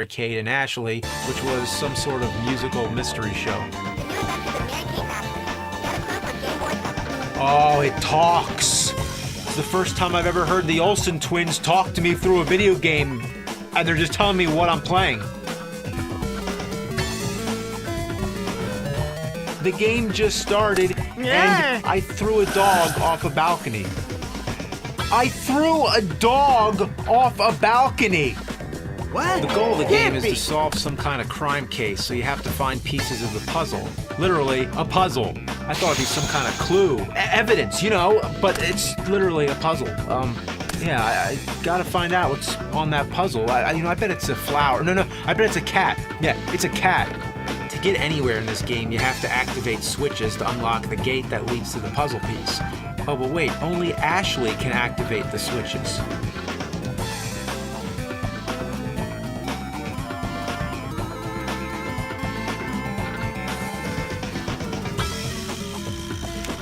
Kate and Ashley, which was some sort of musical mystery show. Oh, it talks! It's the first time I've ever heard the Olsen twins talk to me through a video game, and they're just telling me what I'm playing. The game just started, and I threw a dog off a balcony. I threw a dog off a balcony! What? The goal of the game is to solve some kind of crime case, so you have to find pieces of the puzzle. Literally, a puzzle. I thought it'd be some kind of clue. Evidence, you know, but it's literally a puzzle. Yeah, I gotta find out what's on that puzzle. I bet it's a flower. No, I bet it's a cat. Yeah, it's a cat. To get anywhere in this game, you have to activate switches to unlock the gate that leads to the puzzle piece. Oh, but wait, only Ashley can activate the switches.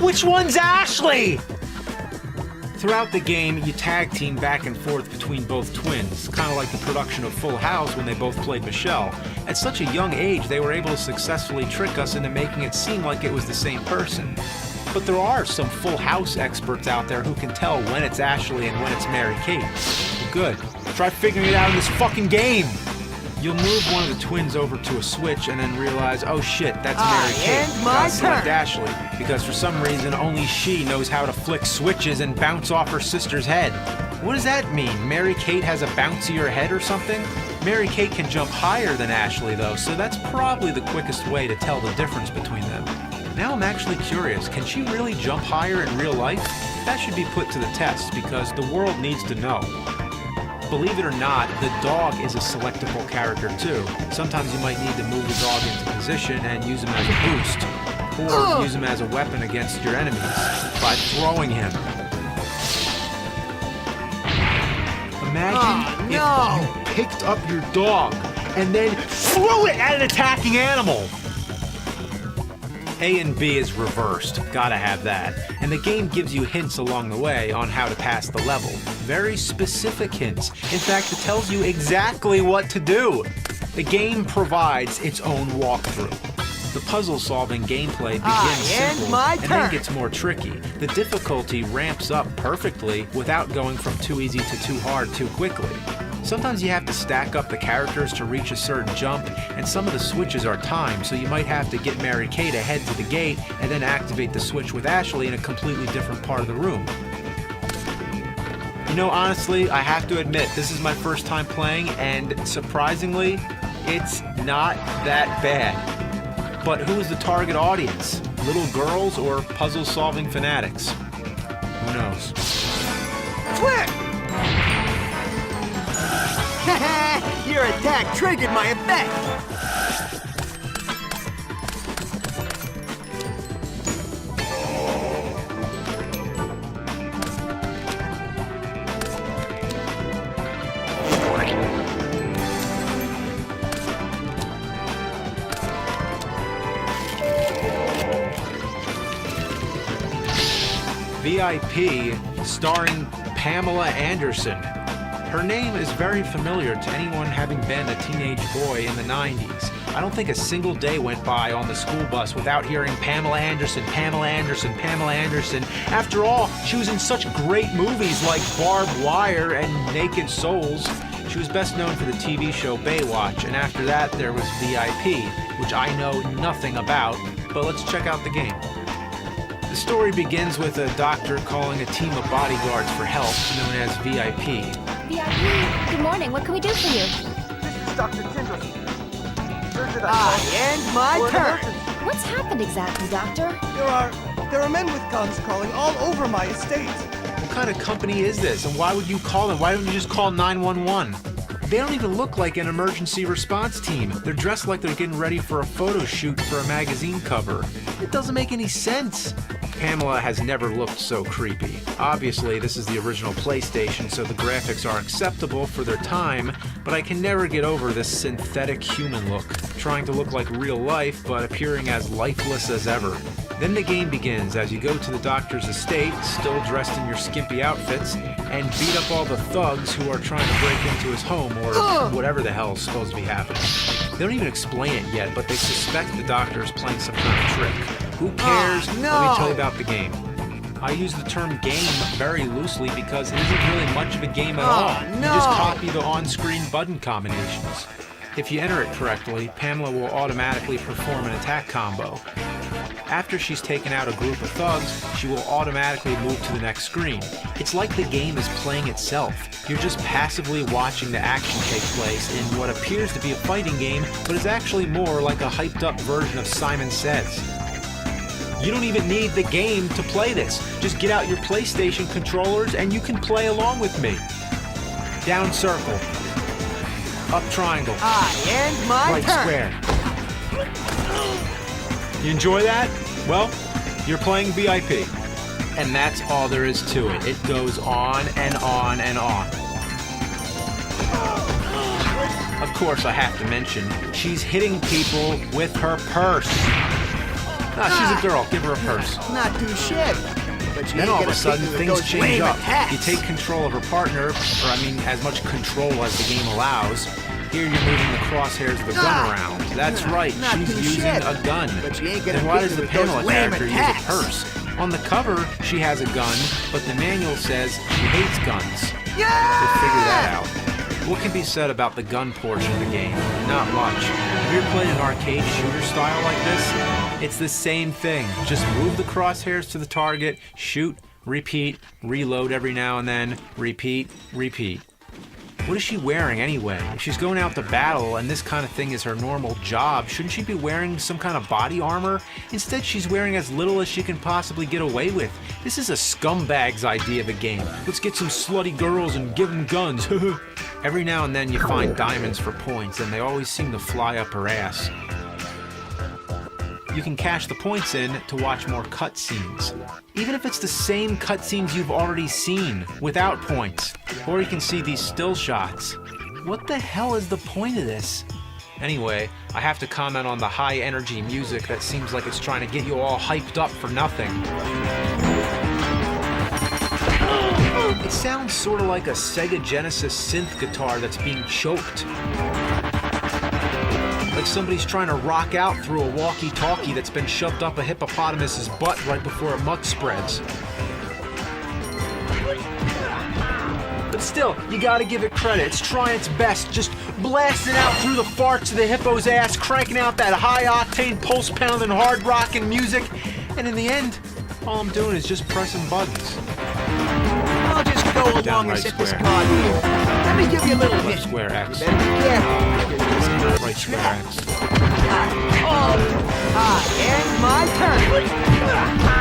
Which one's Ashley? Throughout the game, you tag team back and forth between both twins, kind of like the production of Full House when they both played Michelle. At such a young age, they were able to successfully trick us into making it seem like it was the same person. But there are some Full House experts out there who can tell when it's Ashley and when it's Mary Kate. Good. Try figuring it out in this fucking game! You'll move one of the twins over to a switch and then realize, oh shit, that's Mary Kate. Gotta select Ashley, because for some reason only she knows how to flick switches and bounce off her sister's head. What does that mean? Mary Kate has a bouncier head or something? Mary Kate can jump higher than Ashley though, so that's probably the quickest way to tell the difference between them. Now I'm actually curious, can she really jump higher in real life? That should be put to the test, because the world needs to know. Believe it or not, the dog is a selectable character too. Sometimes you might need to move the dog into position and use him as a boost, or use him as a weapon against your enemies by throwing him. Imagine if you picked up your dog and then threw it at an attacking animal. A and B is reversed, gotta have that. And the game gives you hints along the way on how to pass the level. Very specific hints. In fact, it tells you exactly what to do. The game provides its own walkthrough. The puzzle-solving gameplay begins simple and then gets more tricky. The difficulty ramps up perfectly without going from too easy to too hard too quickly. Sometimes you have to stack up the characters to reach a certain jump, and some of the switches are timed, so you might have to get Mary Kate ahead to the gate and then activate the switch with Ashley in a completely different part of the room. You know, honestly, I have to admit, this is my first time playing, and surprisingly, it's not that bad. But who is the target audience? Little girls or puzzle-solving fanatics? Who knows? Quick! Your attack triggered my effect! VIP, starring Pamela Anderson. Her name is very familiar to anyone having been a teenage boy in the 90s. I don't think a single day went by on the school bus without hearing Pamela Anderson, Pamela Anderson, Pamela Anderson. After all, she was in such great movies like Barbed Wire and Naked Souls. She was best known for the TV show Baywatch, and after that there was VIP, which I know nothing about, but let's check out the game. The story begins with a doctor calling a team of bodyguards for help, known as VIP. VIP, good morning. What can we do for you? This is Dr. Tindall. And my turn! What's happened exactly, Doctor? There are men with guns crawling all over my estate. What kind of company is this, and why would you call them? Why don't you just call 911? They don't even look like an emergency response team. They're dressed like they're getting ready for a photo shoot for a magazine cover. It doesn't make any sense. Pamela has never looked so creepy. Obviously, this is the original PlayStation, so the graphics are acceptable for their time, but I can never get over this synthetic human look, trying to look like real life, but appearing as lifeless as ever. Then the game begins as you go to the doctor's estate, still dressed in your skimpy outfits, and beat up all the thugs who are trying to break into his home or whatever the hell is supposed to be happening. They don't even explain it yet, but they suspect the doctor is playing some kind of trick. Who cares? Oh, no. Let me tell you about the game. I use the term game very loosely because it isn't really much of a game at all. no. You just copy the on-screen button combinations. If you enter it correctly, Pamela will automatically perform an attack combo. After she's taken out a group of thugs, she will automatically move to the next screen. It's like the game is playing itself. You're just passively watching the action take place in what appears to be a fighting game, but is actually more like a hyped up version of Simon Says. You don't even need the game to play this. Just get out your PlayStation controllers and you can play along with me. Down circle. Up triangle. And my Right turn. square. You enjoy that? Well, you're playing VIP. And that's all there is to it. It goes on and on and on. Of course, I have to mention, she's hitting people with her purse. She's a girl. Give her a purse. Not do shit. But you Then ain't all of gonna a sudden, beat me with things those change lame up. attacks. You take control of her partner, or I mean, as much control as the game allows. Here you're moving the crosshairs of the gun around. That's right, Not she's do using shit. a gun. But you ain't gonna Then why beat does me the with those Pamela lame character use a attacks. purse? On the cover, she has a gun, but the manual says she hates guns. We'll figure that out. What can be said about the gun portion of the game? Not much. Have you ever played an arcade shooter style like this? It's the same thing. Just move the crosshairs to the target, shoot, repeat, reload every now and then, repeat, repeat. What is she wearing anyway? If she's going out to battle and this kind of thing is her normal job, shouldn't she be wearing some kind of body armor? Instead, she's wearing as little as she can possibly get away with. This is a scumbag's idea of a game. Let's get some slutty girls and give them guns. Every now and then you find diamonds for points, and they always seem to fly up her ass. You can cash the points in to watch more cutscenes. Even if it's the same cutscenes you've already seen, without points. Or you can see these still shots. What the hell is the point of this? Anyway, I have to comment on the high energy music that seems like it's trying to get you all hyped up for nothing. It sounds sort of like a Sega Genesis synth guitar that's being choked. Like somebody's trying to rock out through a walkie-talkie that's been shoved up a hippopotamus's butt right before it muck spreads. But still, you gotta give it credit. It's trying its best, just blasting out through the farts of the hippo's ass, cranking out that high-octane, pulse-pounding, hard-rocking music. And in the end, all I'm doing is just pressing buttons. I'll just go along Down and right set this square. card here. Let me give you a little Left hint. square X. You better be careful. Right square X. And my turn.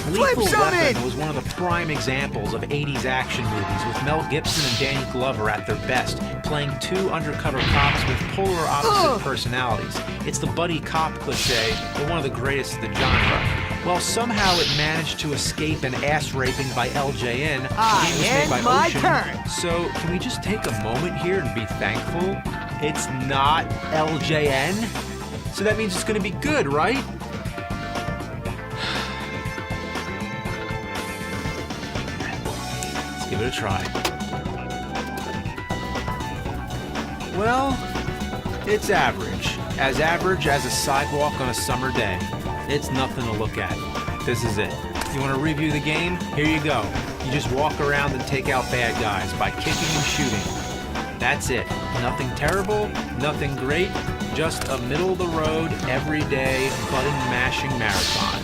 Lethal something! Weapon was one of the prime examples of 80s action movies, with Mel Gibson and Danny Glover at their best, playing two undercover cops with polar opposite personalities. It's the buddy cop cliché, but one of the greatest of the genre. Well, somehow it managed to escape an ass raping by LJN. The game was made by and my Ocean. turn. So, can we just take a moment here and be thankful it's not LJN? So that means it's going to be good, right? Give it a try. Well, it's average. As average as a sidewalk on a summer day. It's nothing to look at. This is it. You want to review the game? Here you go. You just walk around and take out bad guys by kicking and shooting. That's it. Nothing terrible, nothing great, just a middle-of-the-road, everyday, button-mashing marathon.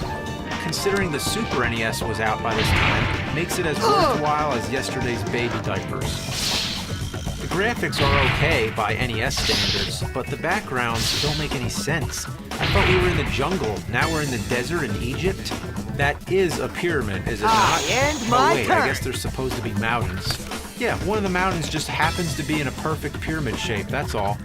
Considering the Super NES was out by this time, makes it as worthwhile as yesterday's baby diapers. The graphics are okay by NES standards, but the backgrounds don't make any sense. I thought we were in the jungle, now we're in the desert in Egypt? That is a pyramid, is it not? And Oh my wait, turn. I guess there's supposed to be mountains. Yeah, one of the mountains just happens to be in a perfect pyramid shape, that's all.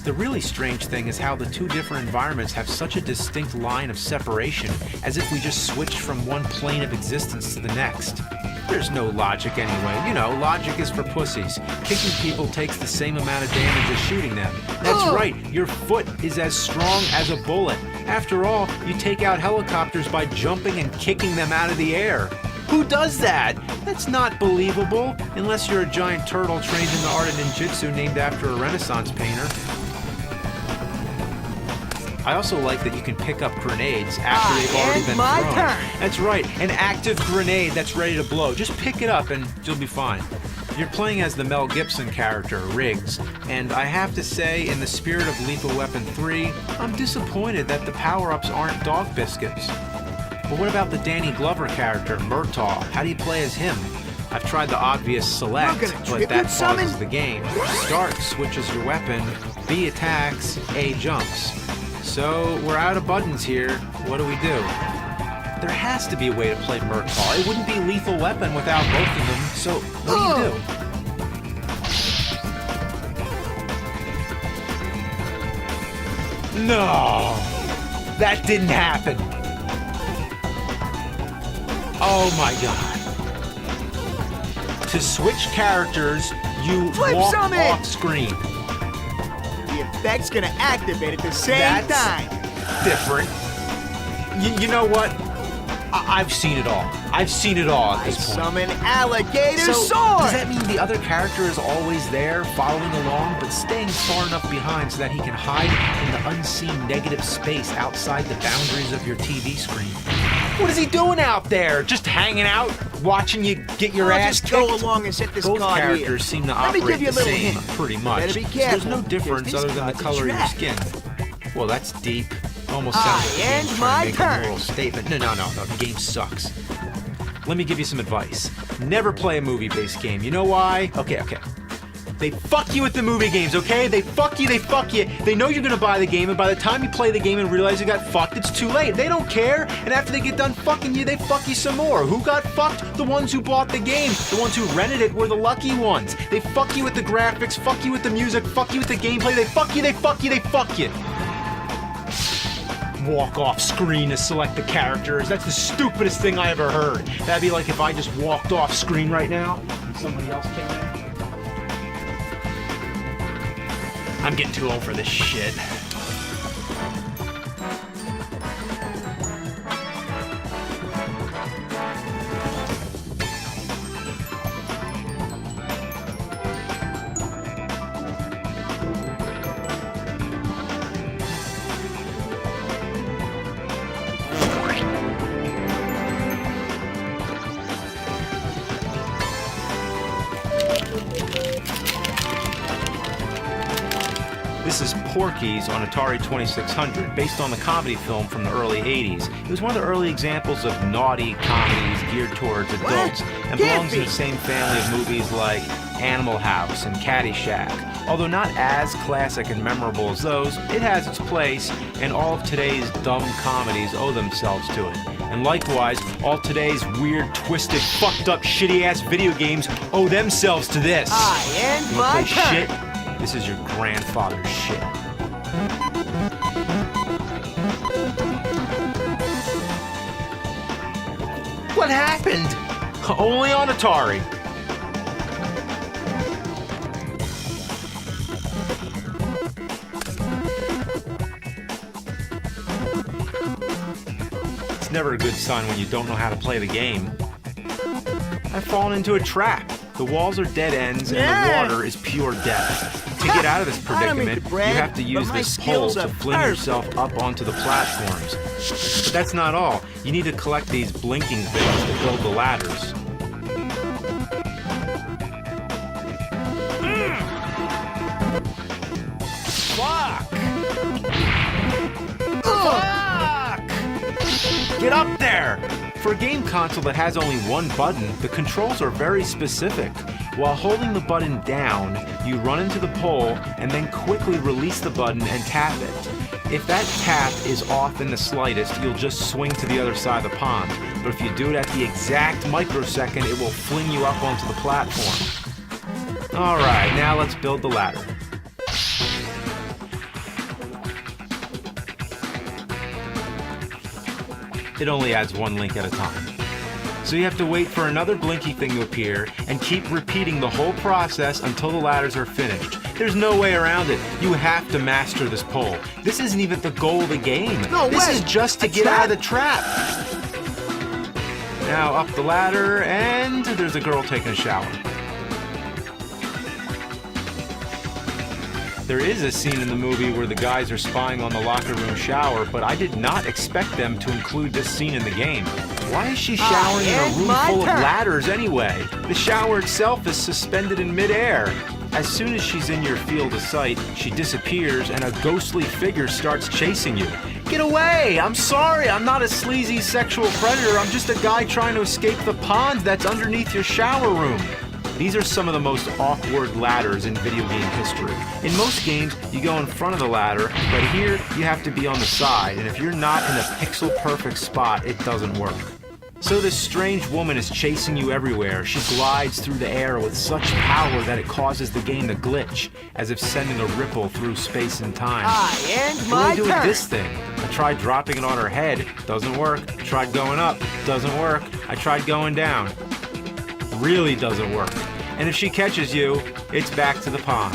The really strange thing is how the two different environments have such a distinct line of separation, as if we just switched from one plane of existence to the next. There's no logic anyway. You know, logic is for pussies. Kicking people takes the same amount of damage as shooting them. That's right, your foot is as strong as a bullet. After all, you take out helicopters by jumping and kicking them out of the air. Who does that? That's not believable, unless you're a giant turtle trained in the art of ninjutsu named after a Renaissance painter. I also like that you can pick up grenades after they've already been my thrown. turn. That's right, an active grenade that's ready to blow. Just pick it up and you'll be fine. You're playing as the Mel Gibson character, Riggs, and I have to say, in the spirit of Lethal Weapon 3, I'm disappointed that the power-ups aren't dog biscuits. But what about the Danny Glover character, Murtaugh? How do you play as him? I've tried the obvious select, We're gonna but tribute that summon? pauses the game. Start switches your weapon, B attacks, A jumps. So we're out of buttons here. What do we do? There has to be a way to play Murtaugh. It wouldn't be Lethal Weapon without both of them. So what do you do? No, that didn't happen. Oh my god. To switch characters, you Flip walk summon! off screen. The effect's gonna activate at the same That's time. different. You know what? I've seen it all. I've seen it all at I this point. summon alligator So, sword. does that mean the other character is always there, following along, but staying far enough behind so that he can hide in the unseen negative space outside the boundaries of your TV screen? What is he doing out there? Just hanging out, watching you get your I'll ass just kicked? go along and set this Both card characters here. seem to Let me operate give you a the little same, hint. pretty much. Better be So there's careful, no because difference this other than the card's a color of your trap. skin. Well, that's deep. Almost I sounds like the end game's my trying to make a turn. moral statement. No, the game sucks. Let me give you some advice. Never play a movie-based game. You know why? Okay. They fuck you with the movie games, okay? They fuck you. They know you're gonna buy the game, and by the time you play the game and realize you got fucked, it's too late. They don't care, and after they get done fucking you, they fuck you some more. Who got fucked? The ones who bought the game. The ones who rented it were the lucky ones. They fuck you with the graphics, fuck you with the music, fuck you with the gameplay. They fuck you. Walk off screen to select the characters. That's the stupidest thing I ever heard. That'd be like if I just walked off screen right now and somebody else came in. I'm getting too old for this shit. This is Porky's on Atari 2600, based on the comedy film from the early 80s. It was one of the early examples of naughty comedies geared towards adults and belongs in the same family of movies like Animal House and Caddyshack. Although not as classic and memorable as those, it has its place, and all of today's dumb comedies owe themselves to it. And likewise, all today's weird, twisted, fucked up, shitty-ass video games owe themselves to this. I end You wanna my play turn. shit? This is your grandfather's shit. What happened? Only on Atari. It's never a good sign when you don't know how to play the game. I've fallen into a trap. The walls are dead ends and the water is pure death. To get out of this I don't mean predicament, to brag, you have to use but my this pole skills to are fling perfect. yourself up onto the platforms. But that's not all. You need to collect these blinking things to build the ladders. Fuck! Fuck! Get up there! For a game console that has only one button, the controls are very specific. While holding the button down, you run into the pole and then quickly release the button and tap it. If that tap is off in the slightest, you'll just swing to the other side of the pond. But if you do it at the exact microsecond, it will fling you up onto the platform. Alright, now let's build the ladder. it only adds one link at a time. So you have to wait for another blinky thing to appear and keep repeating the whole process until the ladders are finished. There's no way around it. You have to master this pole. This isn't even the goal of the game. No This way. is just to A get out of trap? the trap. Now up the ladder, and there's a girl taking a shower. There is a scene in the movie where the guys are spying on the locker room shower, but I did not expect them to include this scene in the game. Why is she showering in a and room my full of turn. ladders anyway? The shower itself is suspended in midair. As soon as she's in your field of sight, she disappears and a ghostly figure starts chasing you. Get away! I'm sorry, I'm not a sleazy sexual predator. I'm just a guy trying to escape the pond that's underneath your shower room. These are some of the most awkward ladders in video game history. In most games, you go in front of the ladder, but here you have to be on the side, and if you're not in a pixel-perfect spot, it doesn't work. So this strange woman is chasing you everywhere. She glides through the air with such power that it causes the game to glitch, as if sending a ripple through space and time. And What do my I do with turn. this thing? I tried dropping it on her head, doesn't work. Tried going up, doesn't work. I tried going down. Really doesn't work. And if she catches you, it's back to the pond.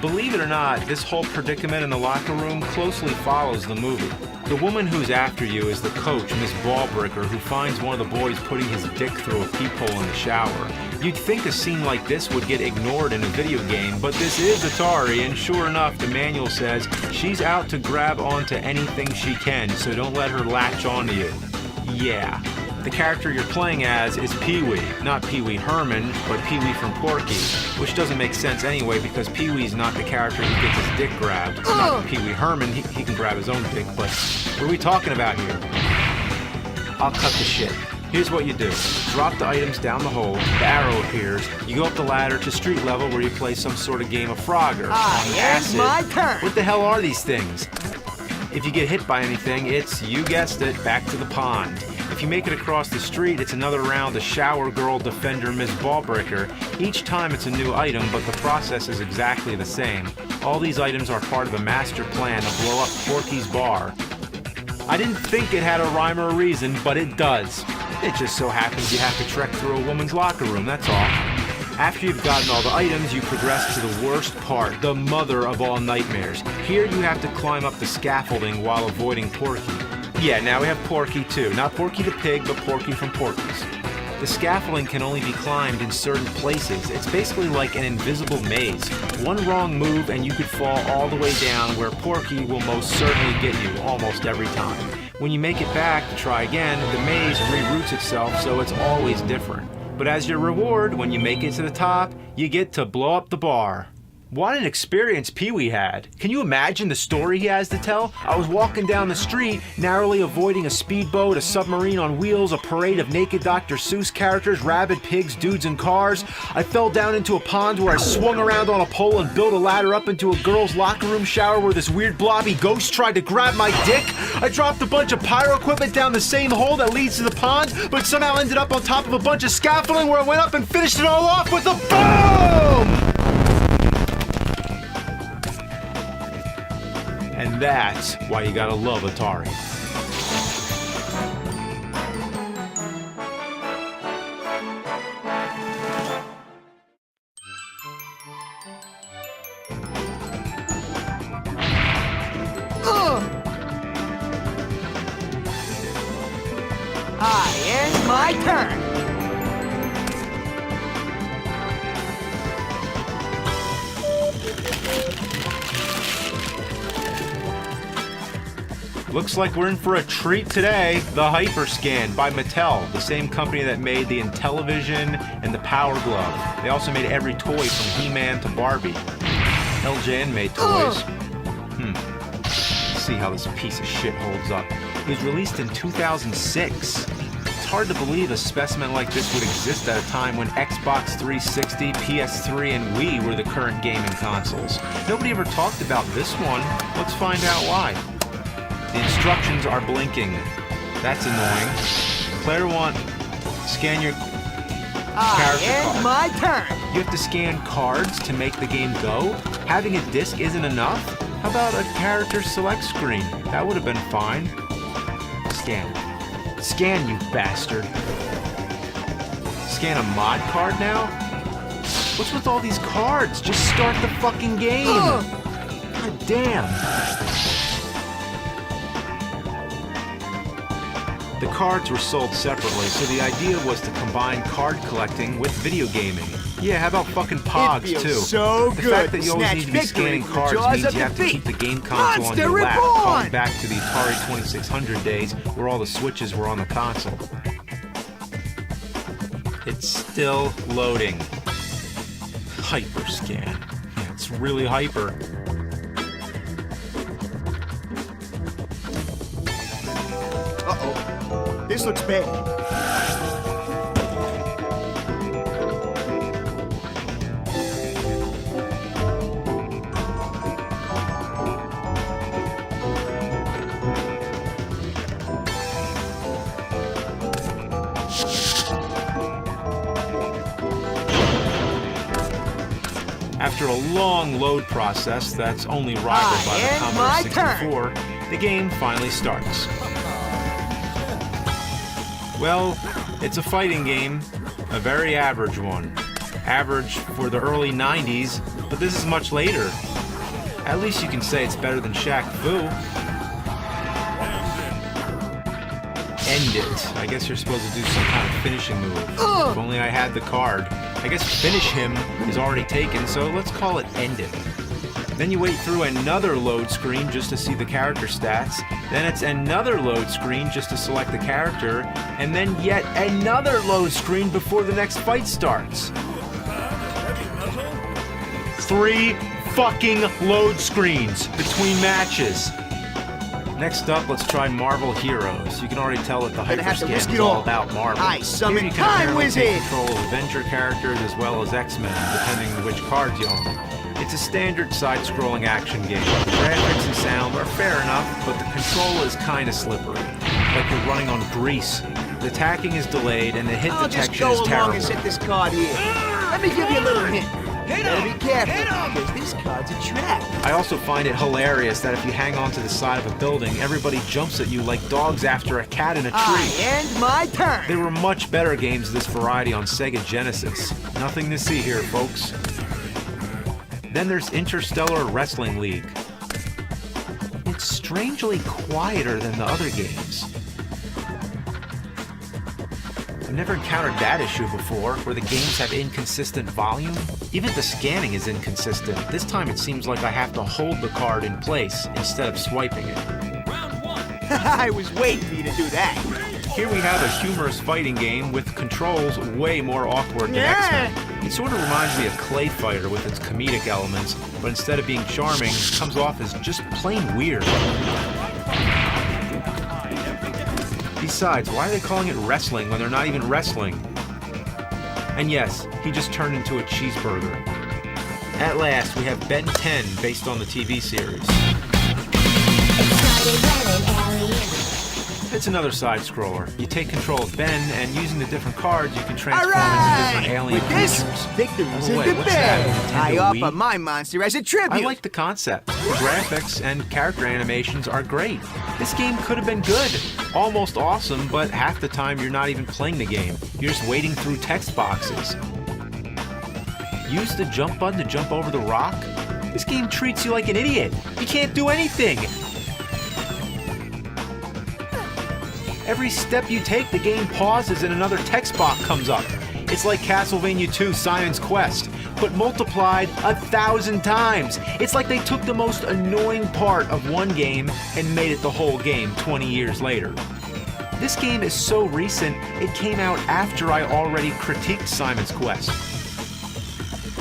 Believe it or not, this whole predicament in the locker room closely follows the movie. The woman who's after you is the coach, Miss Ballbreaker, who finds one of the boys putting his dick through a peephole in the shower. You'd think a scene like this would get ignored in a video game, but this is Atari, and sure enough, the manual says she's out to grab onto anything she can, so don't let her latch onto you. Yeah. The character you're playing as is Pee-wee. Not Pee-wee Herman, but Pee-wee from Porky. Which doesn't make sense anyway, because Pee-wee's not the character who gets his dick grabbed. It's not Pee-wee Herman, he can grab his own dick, but what are we talking about here? I'll cut the shit. Here's what you do. Drop the items down the hole, the arrow appears, you go up the ladder to street level where you play some sort of game of Frogger. On and acid. my turn. What the hell are these things? If you get hit by anything, it's, you guessed it, back to the pond. If you make it across the street, it's another round of Shower Girl Defender Miss Ballbreaker. Each time it's a new item, but the process is exactly the same. All these items are part of a master plan to blow up Porky's bar. I didn't think it had a rhyme or a reason, but it does. It just so happens you have to trek through a woman's locker room, that's all. After you've gotten all the items, you progress to the worst part, the mother of all nightmares. Here you have to climb up the scaffolding while avoiding Porky. Yeah, now we have Porky too. Not Porky the pig, but Porky from Porky's. The scaffolding can only be climbed in certain places. It's basically like an invisible maze. One wrong move and you could fall all the way down where Porky will most certainly get you almost every time. When you make it back to try again, the maze reroutes itself, so it's always different. But as your reward, when you make it to the top, you get to blow up the bar. What an experience Pee-wee had. Can you imagine the story he has to tell? I was walking down the street, narrowly avoiding a speedboat, a submarine on wheels, a parade of naked Dr. Seuss characters, rabid pigs, dudes, and cars. I fell down into a pond where I swung around on a pole and built a ladder up into a girl's locker room shower where this weird blobby ghost tried to grab my dick. I dropped a bunch of pyro equipment down the same hole that leads to the pond, but somehow ended up on top of a bunch of scaffolding where I went up and finished it all off with a boom! And that's why you gotta love Atari. And my turn. Looks like we're in for a treat today. The Hyperscan by Mattel, the same company that made the Intellivision and the Power Glove. They also made every toy from He-Man to Barbie. LJN made toys. Let's see how this piece of shit holds up. It was released in 2006. It's hard to believe a specimen like this would exist at a time when Xbox 360, PS3, and Wii were the current gaming consoles. Nobody ever talked about this one. Let's find out why. The instructions are blinking. That's annoying. Player 1, scan your character And card. my turn. You have to scan cards to make the game go? Having a disc isn't enough? How about a character select screen? That would have been fine. scan. Scan, you bastard. Scan a mod card now? What's with all these cards? Just start the fucking game! God damn. The cards were sold separately, so the idea was to combine card collecting with video gaming. Yeah, how about fucking Pogs, It feels too? so the good fact that to you always snatch need to be victory scanning from the cards jaws means of you have to defeat. keep the game console on Monster your lap, Reborn! calling back to the Atari 2600 days where all the switches were on the console. It's still loading. Hyperscan. Yeah, it's really hyper. Uh-oh. This looks bad. After a long load process that's only rivaled by the Commodore 64, the game finally starts. Well, it's a fighting game, a very average one. Average for the early 90s, but this is much later. At least you can say it's better than Shaq Fu. End it. I guess you're supposed to do some kind of finishing move. If only I had the card. I guess finish him is already taken, so let's call it end it. Then you wait through another load screen just to see the character stats. Then it's another load screen just to select the character. And then yet another load screen before the next fight starts. 3 fucking load screens between matches. Next up, let's try Marvel Heroes. You can already tell that the Gonna have to Hyperscan risk is it all all. about Marvel. I summon Here you can Time apparently take Wizard! control of Avenger characters as well as X-Men, depending on which cards you own. It's a standard side-scrolling action game. The graphics and sound are fair enough, but the control is kinda slippery. Like you're running on grease. The attacking is delayed and the hit I'll just detection go is along terrible. and set this card here. Let me give you a little hint. Better be careful, because this card's a trap. I also find it hilarious that if you hang onto the side of a building, everybody jumps at you like dogs after a cat in a tree. I end my turn. There were much better games of this variety on Sega Genesis. Nothing to see here, folks. Then there's Interstellar Wrestling League. It's strangely quieter than the other games. I've never encountered that issue before, where the games have inconsistent volume. Even the scanning is inconsistent. This time it seems like I have to hold the card in place instead of swiping it. I was waiting for you to do that. Here we have a humorous fighting game with controls way more awkward than X-Men. It sort of reminds me of Clay Fighter with its comedic elements, but instead of being charming, it comes off as just plain weird. Besides, why are they calling it wrestling when they're not even wrestling? And yes, he just turned into a cheeseburger. At last, we have Ben 10 based on the TV series. It's another side-scroller. You take control of Ben, and using the different cards, you can transform into different alien With this, creatures. victory's Oh, in wait, the what's that, bag. Nintendo I offer Wii? my monster as a tribute. I like the concept. The graphics and character animations are great. This game could have been good, almost awesome, but half the time you're not even playing the game. You're just wading through text boxes. Use the jump button to jump over the rock? This game treats you like an idiot. You can't do anything. Every step you take, the game pauses and another text box comes up. It's like Castlevania 2 Simon's Quest, but multiplied 1,000 times. It's like they took the most annoying part of one game and made it the whole game 20 years later. This game is so recent, it came out after I already critiqued Simon's Quest.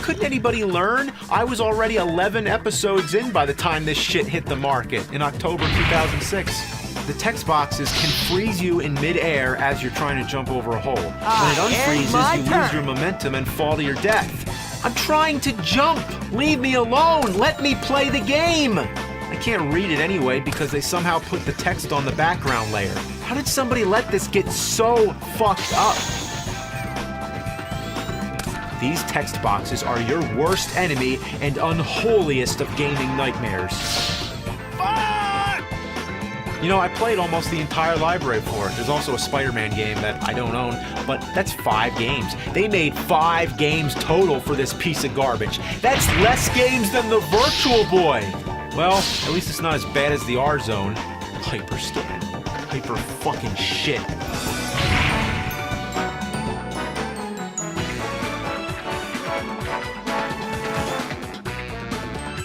Couldn't anybody learn? I was already 11 episodes in by the time this shit hit the market in October 2006. The text boxes can freeze you in mid-air as you're trying to jump over a hole. When it unfreezes, you lose your momentum and fall to your death. I'm trying to jump! Leave me alone! Let me play the game! I can't read it anyway because they somehow put the text on the background layer. How did somebody let this get so fucked up? These text boxes are your worst enemy and unholiest of gaming nightmares. You know, I played almost the entire library for it. There's also a Spider-Man game that I don't own, but that's 5 games. They made 5 games total for this piece of garbage. That's less games than the Virtual Boy. Well, at least it's not as bad as the R-Zone. Hyper scan. Hyper fucking shit.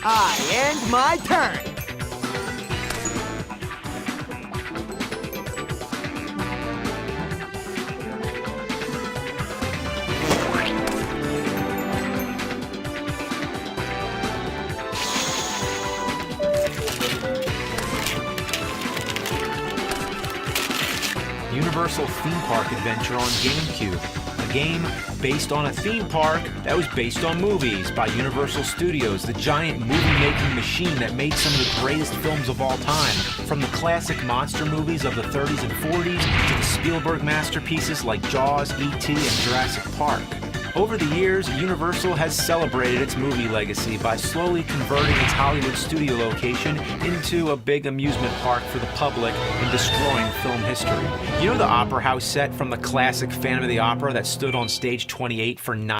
I end my turn. Universal Theme Park Adventure on GameCube. A game based on a theme park that was based on movies by Universal Studios, the giant movie-making machine that made some of the greatest films of all time, from the classic monster movies of the 30s and 40s to the Spielberg masterpieces like Jaws, E.T., and Jurassic Park. Over the years, Universal has celebrated its movie legacy by slowly converting its Hollywood studio location into a big amusement park for the public and destroying film history. You know the Opera House set from the classic Phantom of the Opera that stood on stage 28 for 9